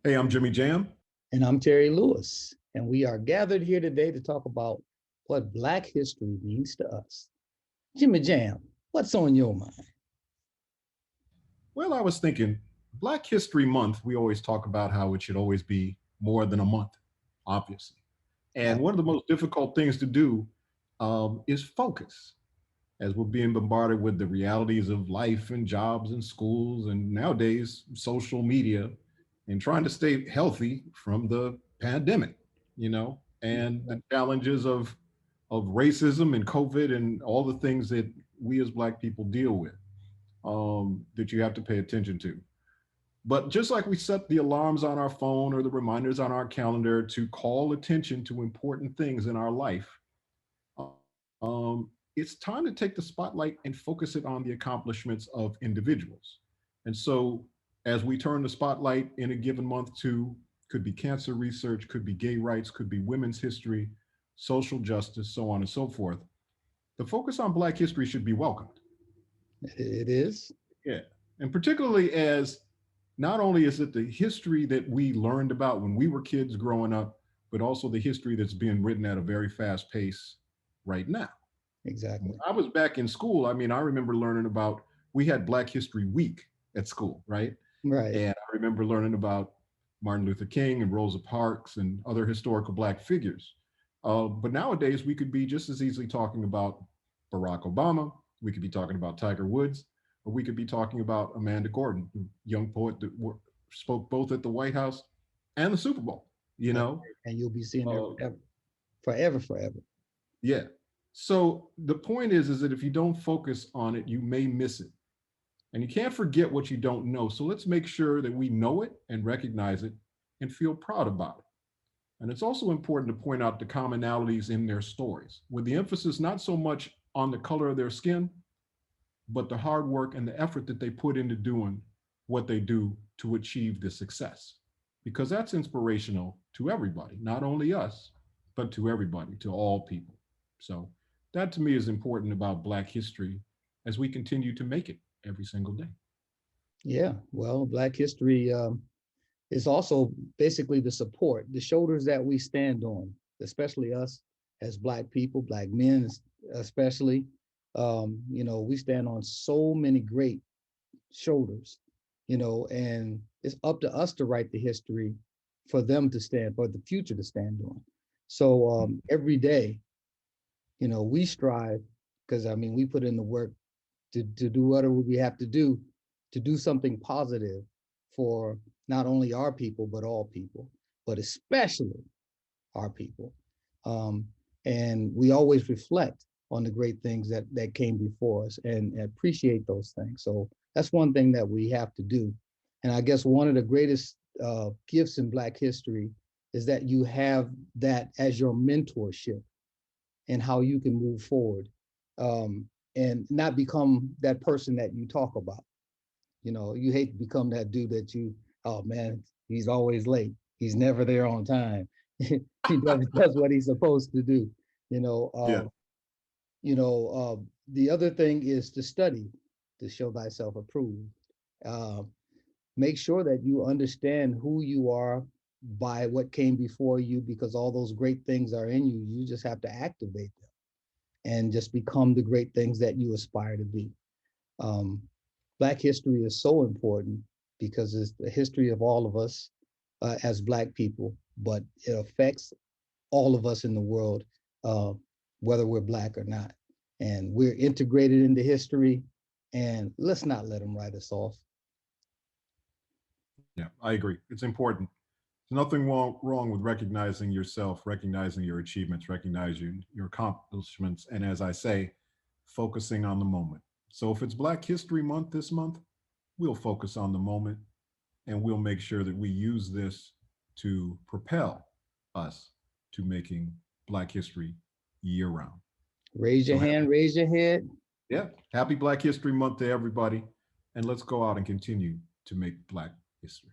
Hey, I'm Jimmy Jam. And I'm Terry Lewis, and we are gathered here today to talk about what Black history means to us. Jimmy Jam, what's on your mind? Well, I was thinking Black History Month, we always talk about how it should always be more than a month, obviously. And one of the most difficult things to do is focus as we're being bombarded with the realities of life and jobs and schools and nowadays social media and trying to stay healthy from the pandemic, and the challenges of racism and COVID and all the things that we as Black people deal with that you have to pay attention to. But just like we set the alarms on our phone or the reminders on our calendar to call attention to important things in our life, it's time to take the spotlight and focus it on the accomplishments of individuals. And so, as we turn the spotlight in a given month to could be cancer research, could be gay rights, could be women's history, social justice, so on and so forth, the focus on Black history should be welcomed. It is. Yeah. And particularly as not only is it the history that we learned about when we were kids growing up, but also the history that's being written at a very fast pace right now. Exactly. When I was back in school, I mean, I remember learning about, we had Black History Week at school, right? Right. And I remember learning about Martin Luther King and Rosa Parks and other historical Black figures. But nowadays, we could be just as easily talking about Barack Obama. We could be talking about Tiger Woods, or we could be talking about Amanda Gorton, a young poet that spoke both at the White House and the Super Bowl, you know? And you'll be seeing her forever, forever, forever. Yeah. So the point is that if you don't focus on it, you may miss it. And you can't forget what you don't know. So let's make sure that we know it and recognize it and feel proud about it. And it's also important to point out the commonalities in their stories, with the emphasis not so much on the color of their skin, but the hard work and the effort that they put into doing what they do to achieve the success. Because that's inspirational to everybody, not only us, but to everybody, to all people. So that to me is important about Black history as we continue to make it every single day. Yeah, well, Black history is also basically the support, the shoulders that we stand on, especially us as Black people, Black men especially. We stand on so many great shoulders, and it's up to us to write the history for them to stand, for the future to stand on. So every day, we strive, because I mean, we put in the work to do whatever we have to do something positive for not only our people, but all people, but especially our people. And we always reflect on the great things that came before us and appreciate those things. So that's one thing that we have to do. And I guess one of the greatest gifts in Black history is that you have that as your mentorship and how you can move forward, and not become that person that you talk about. You hate to become that dude that oh man, he's always late. He's never there on time. He does what he's supposed to do. Yeah. The other thing is to study, to show thyself approved. Make sure that you understand who you are by what came before you, because all those great things are in you. You just have to activate them and just become the great things that you aspire to be. Black history is so important because it's the history of all of us as Black people, but it affects all of us in the world, whether we're Black or not. And we're integrated into history, and let's not let them write us off. Yeah, I agree. It's important. There's nothing wrong with recognizing yourself, recognizing your achievements, recognizing your accomplishments, and as I say, focusing on the moment. So if it's Black History Month this month, we'll focus on the moment and we'll make sure that we use this to propel us to making Black history year round. Raise your So hand, raise your head. yeah, happy Black History Month to everybody. And let's go out and continue to make Black history.